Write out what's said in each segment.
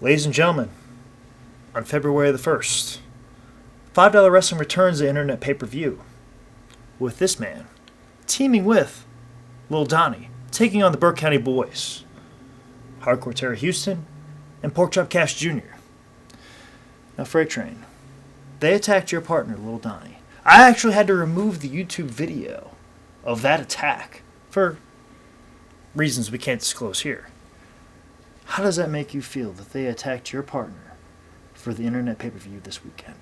Ladies and gentlemen, on February the 1st, $5 Wrestling returns the internet pay-per-view with this man teaming with Lil Donnie, taking on the Burke County Boys, Hardcore Terry Houston, and Porkchop Cash Jr. Now, Freight Train, they attacked your partner, Lil Donnie. I actually had to remove the YouTube video of that attack for reasons we can't disclose here. How does that make you feel that they attacked your partner for the internet pay-per-view this weekend?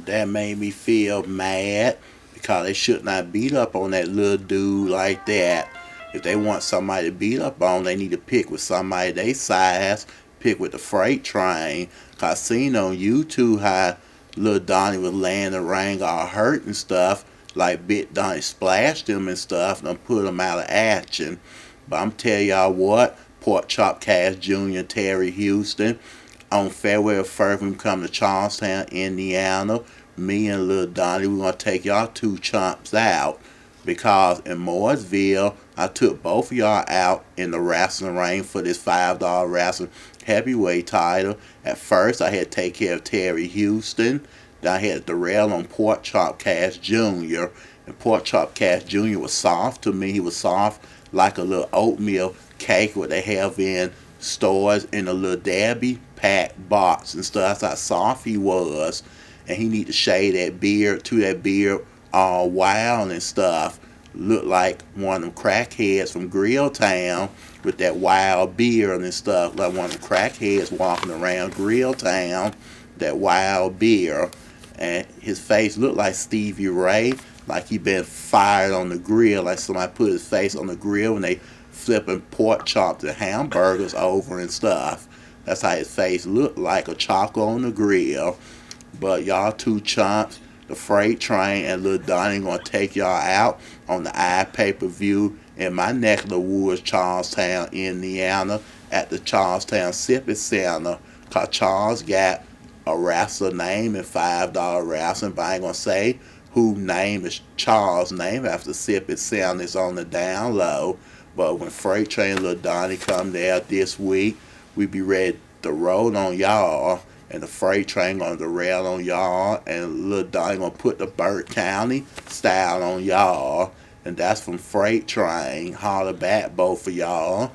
That made me feel mad because they should not beat up on that little dude like that. If they want somebody to beat up on, they need to pick with somebody they size, pick with the Freight Train. Cause I seen on YouTube how little Donnie was laying the ring all hurt and stuff, like Big Donnie splashed him and stuff and put him out of action. But I'm telling y'all what, Porkchop Cash Jr., Terry Houston, on February 1st, when we come to Charlestown, Indiana, me and Lil Donnie, we're going to take y'all two chumps out. Because in Mooresville, I took both of y'all out in the wrestling ring for this $5 wrestling heavyweight title. At first, I had to take care of Terry Houston. Then I had to derail on Porkchop Cash Jr. And Porkchop Cash Jr. was soft to me. He was soft like a little oatmeal cake what they have in stores in a little Dabby pack box and stuff. That's how soft he was. And he need to shave that beard to that beard all wild and stuff. Look like one of them crackheads from Grilltown with that wild beard and stuff. Like one of them crackheads walking around Grilltown, that wild beard. And his face looked like Stevie Ray, like he been fired on the grill, like somebody put his face on the grill when they flipping pork chops and hamburgers over and stuff. That's how his face looked like, a chocolate on the grill. But y'all two chumps, the Freight Train and Lil Donnie, gonna take y'all out on the iPPV in my neck of the woods, Charlestown, Indiana, at the Charlestown Sippy Center. Cause Charles got a wrestler name in $5 wrestling, but I ain't gonna say who name is Charles' name after Sippy Center is on the down low. But when Freight Train and Lil Donnie come there this week, we be ready to roll on y'all. And the Freight Train gonna derail on y'all, and Lil Donnie gonna put the Burke County style on y'all. And that's from Freight Train. Holler back, both of y'all.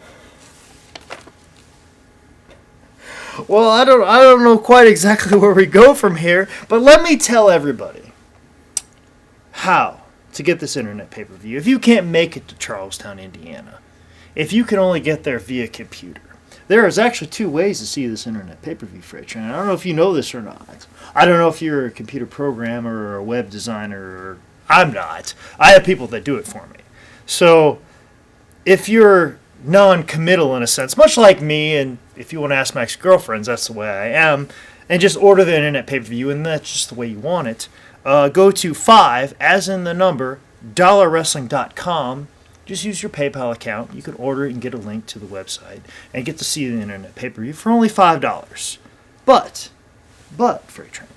Well, I don't know quite exactly where we go from here, but let me tell everybody how to get this internet pay-per-view. If you can't make it to Charlestown, Indiana, if you can only get there via computer, there is actually two ways to see this internet pay-per-view, Freight Train. I don't know if you know this or not. I don't know if you're a computer programmer or a web designer. Or I'm not. I have people that do it for me. So if you're non-committal in a sense, much like me, and if you want to ask my ex-girlfriends, that's the way I am, and just order the internet pay-per-view, and that's just the way you want it, go to 5, as in the number, $wrestling.com. Just use your PayPal account. You can order it and get a link to the website and get to see the internet pay-per-view for only $5. But, Freight Train,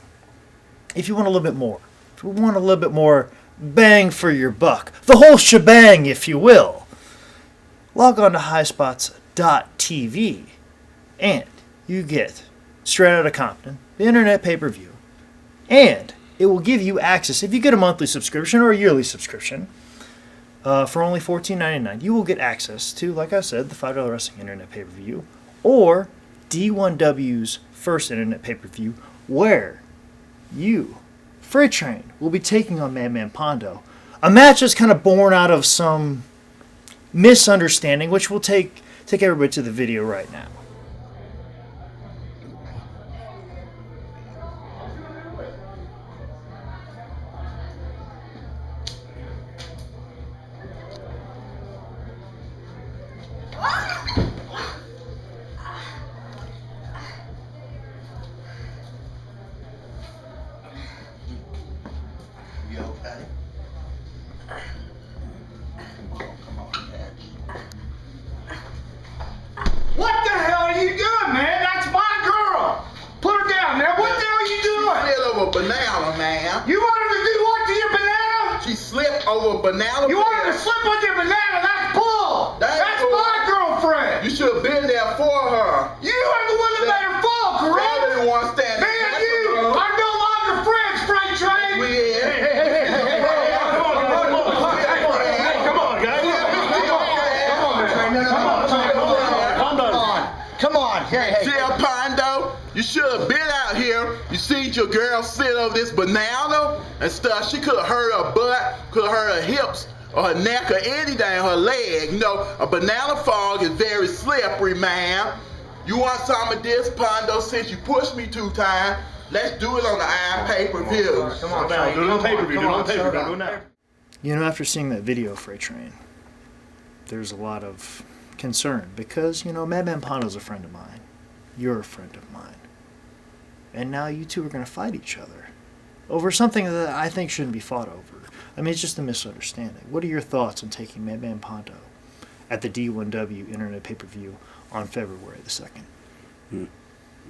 if you want a little bit more, if you want a little bit more bang for your buck, the whole shebang, if you will, log on to highspots.tv and you get Straight Outta Compton, the internet pay-per-view, and it will give you access, if you get a monthly subscription or a yearly subscription, for only $14.99, you will get access to, like I said, the $5 Wrestling Internet Pay-Per-View, or D1W's first Internet Pay-Per-View, where you, Freight Train, will be taking on Madman Pondo. A match that's kind of born out of some misunderstanding, which we'll take everybody to the video right now. You okay? Come on, Dad. What the hell are you doing, man? That's my girl. Put her down, man. What the hell are you doing? She slid over a banana, man. You wanted to do what to your banana? She slipped over a banana. You wanted to slip on your banana? That's bull. That's bull. my girlfriend. You should have been there for her. You are the one that Come on. Hey. Jill Pondo, you should have been out here. You see your girl sit over this banana and stuff. She could have hurt her butt, could have hurt her hips, or her neck, or anything, her leg. You know, a banana fog is very slippery, man. You want some of this, Pondo, since you pushed me 2 times? Let's do it on the iPPV. Come on, Train. do it on pay-per-view. Do it on pay-per-view. Do it now. You know, after seeing that video, Freight Train, there's a lot of concern because, you know, Madman Pondo's a friend of mine. You're a friend of mine. And now you two are going to fight each other over something that I think shouldn't be fought over. I mean, it's just a misunderstanding. What are your thoughts on taking Madman Pondo at the D1W Internet Pay-Per-View on February the 2nd?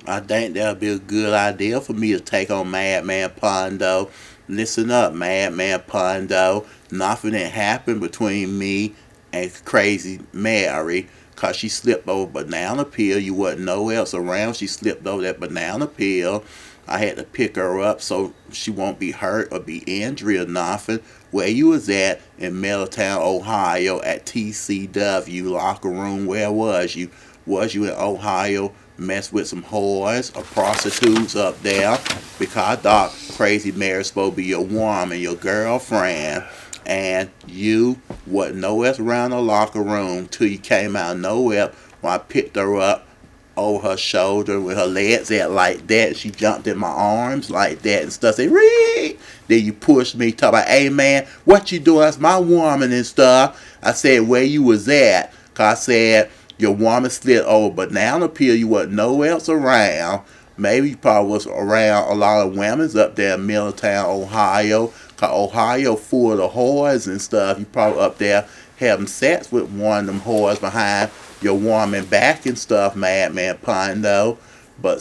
I think that'll be a good idea for me to take on Madman Pondo. Listen up, Madman Pondo. Nothing that happened between me and Crazy Mary, cause she slipped over a banana peel. You wasn't nowhere else around. She slipped over that banana peel. I had to pick her up so she won't be hurt or be injured or nothing. Where you was at in Middletown, Ohio at TCW locker room. Where was you? Was you in Ohio? Mess with some whores or prostitutes up there? Because I thought Crazy Mary's supposed to be your woman, your girlfriend. And you wasn't nowhere else around the locker room till you came out of nowhere when I picked her up over her shoulder with her legs out like that. She jumped in my arms like that and stuff. Say, Ree! Then you pushed me, talk about, hey man, what you doing? That's my woman and stuff. I said, where you was at? Cause I said, your woman slid over banana peel. You wasn't nowhere else around. Maybe you probably was around a lot of women's up there in Middletown, Ohio. Cause Ohio full of the whores and stuff. You probably up there having sex with one of them whores behind your woman back and stuff, Madman Pondo. But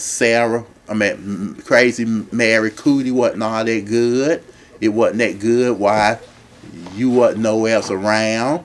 Crazy Mary Cootie wasn't all that good. It wasn't that good. Why? You wasn't nowhere else around.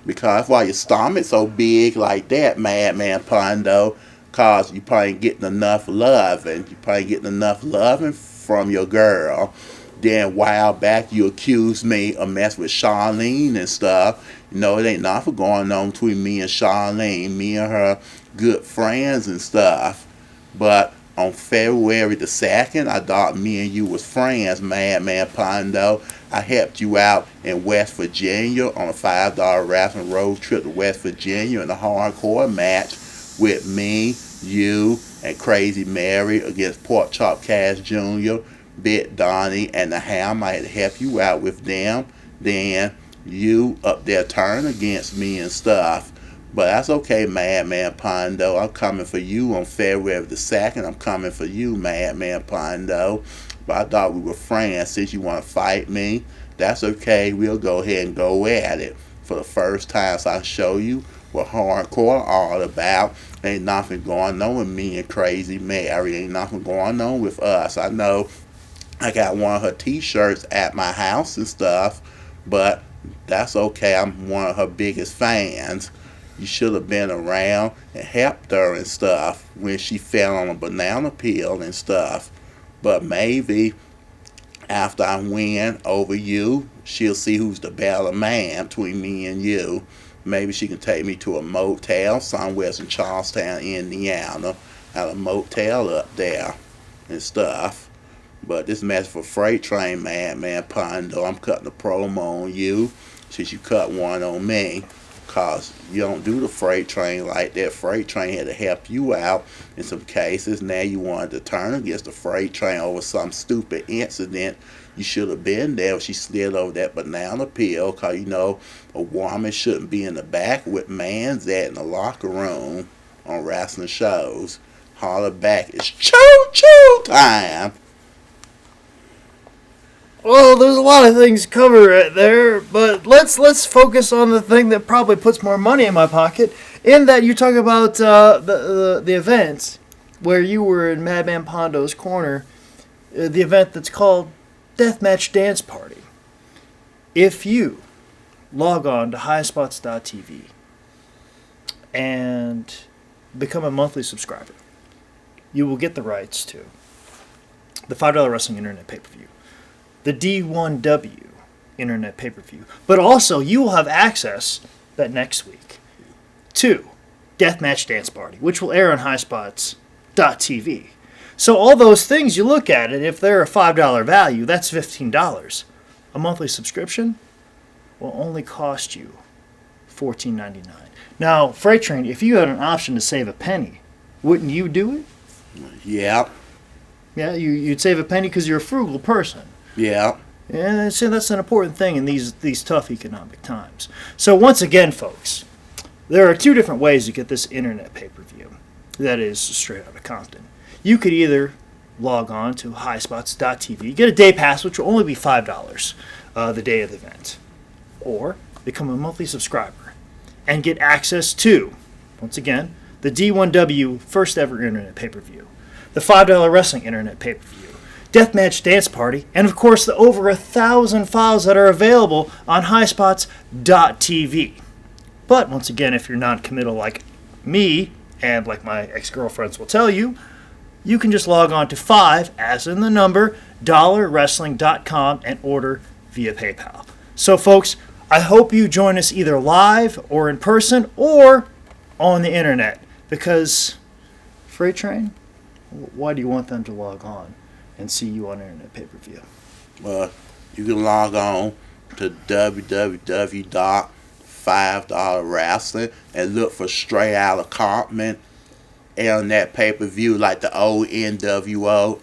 Because that's why your stomach so big like that, Madman Pondo. Cause you probably ain't getting enough loving. You probably getting enough loving from your girl. Then a while back you accused me of messing with Charlene and stuff. You know, it ain't nothing going on between me and Charlene. Me and her good friends and stuff. But on February the 2nd, I thought me and you was friends, Madman Pondo. I helped you out in West Virginia on a $5 wrestling road trip to West Virginia in a hardcore match with me, you, and Crazy Mary against Pork Chop Cash Jr., Bit Donnie, and the Ham. I had to help you out with them. Then you up there turn against me and stuff. But that's okay, Madman Pondo. I'm coming for you on February the 2nd. I'm coming for you, Madman Pondo. But I thought we were friends. Since you want to fight me, that's okay. We'll go ahead and go at it for the first time. So I'll show you what hardcore all about. Ain't nothing going on with me and Crazy Mary. Ain't nothing going on with us. I know I got one of her t-shirts at my house and stuff, but that's okay. I'm one of her biggest fans. You should have been around and helped her and stuff when she fell on a banana peel and stuff. But maybe after I win over you, she'll see who's the better man between me and you. Maybe she can take me to a motel somewhere in Charlestown, Indiana. At a motel up there and stuff. But this match for Freight Train, Madman Pondo, I'm cutting a promo on you since you cut one on me. Cause you don't do the Freight Train like that. Freight Train had to help you out in some cases. Now you wanted to turn against the Freight Train over some stupid incident. You should have been there if she slid over that banana peel. Cause you know a woman shouldn't be in the back with man's at in the locker room on wrestling shows. Holler back, it's choo-choo time. Well, there's a lot of things to cover right there, but let's focus on the thing that probably puts more money in my pocket. In that you talk about the event where you were in Madman Pondo's corner, the event that's called Deathmatch Dance Party. If you log on to highspots.tv and become a monthly subscriber, you will get the rights to the $5 Wrestling Internet Pay-Per-View, the D1W Internet Pay-Per-View, but also you will have access that next week to Deathmatch Dance Party, which will air on highspots.tv. So all those things, you look at it, if they're a $5 value, that's $15. A monthly subscription will only cost you $14.99. Now, Freight Train, if you had an option to save a penny, wouldn't you do it? Yeah. Yeah, you'd save a penny because you're a frugal person. Yeah. And so that's an important thing in these tough economic times. So once again, folks, there are two different ways to get this internet pay-per-view that is straight out of Compton. You could either log on to highspots.tv, get a day pass, which will only be $5 the day of the event, or become a monthly subscriber and get access to, once again, the D1W first ever internet pay-per-view, the $5 wrestling internet pay-per-view, Deathmatch Dance Party, and of course the over 1,000 files that are available on highspots.tv. But once again, if you're non-committal like me, and like my ex-girlfriends will tell you, you can just log on to 5, as in the number, $wrestling.com and order via PayPal. So folks, I hope you join us either live or in person or on the internet, because Freight Train, why do you want them to log on and see you on internet pay-per-view? Well, you can log on to www.5dollarwrestling and look for Straight Outta Compton on that pay-per-view, like the old NWA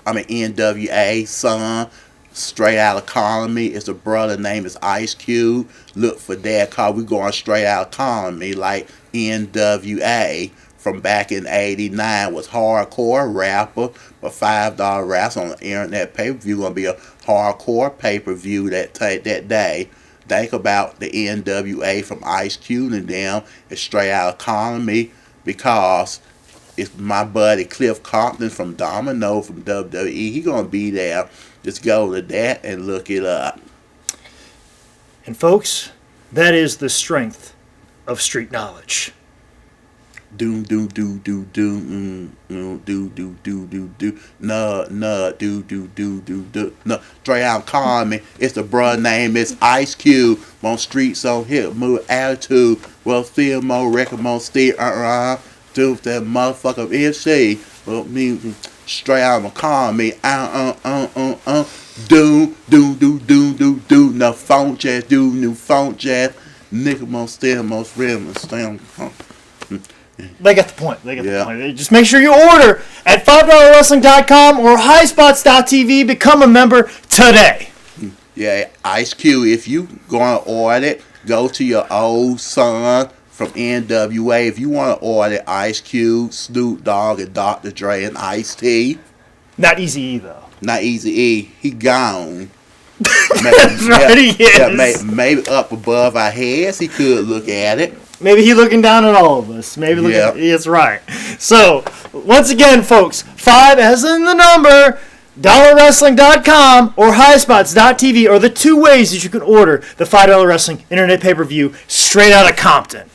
son. Straight Outta Economy. It's a brother name is Ice Cube. Look for that, cause we going straight out economy like NWA from back in '89 was hardcore rapper, but $5 raps on the internet pay-per-view gonna be a hardcore pay-per-view that day. Think about the NWA from Ice Cube and them. It's straight out economy because it's my buddy Cliff Compton from Domino from WWE. He gonna be there. Just go to that and look it up. And folks, that is the strength of street knowledge. Do do do do do do do do do do do no do do do do do no. Straight out calling me. It's the bruh name. It's Ice Cube. On streets on hip move attitude. Well, feel more record more steer do that motherfucker MC. Well, me straight out call me. Do do do do do do no phone jazz do new phone jazz. Nigga most still most rhythm stand. They got the point. The point. Just make sure you order at $5wrestling.com or highspots.tv. Become a member today. Yeah, Ice Cube, if you going to order it, go to your old son from NWA. If you want to order Ice Cube, Snoop Dogg, and Dr. Dre, and Ice-T. Not Eazy-E, though. Not Eazy-E. He gone. That's right, he is. Yeah, maybe up above our heads, he could look at it. Maybe he's looking down at all of us. Maybe looking at, it's right. So, once again, folks, 5 as in the number, $wrestling.com or highspots.tv are the two ways that you can order the $5 Wrestling Internet Pay-Per-View straight out of Compton.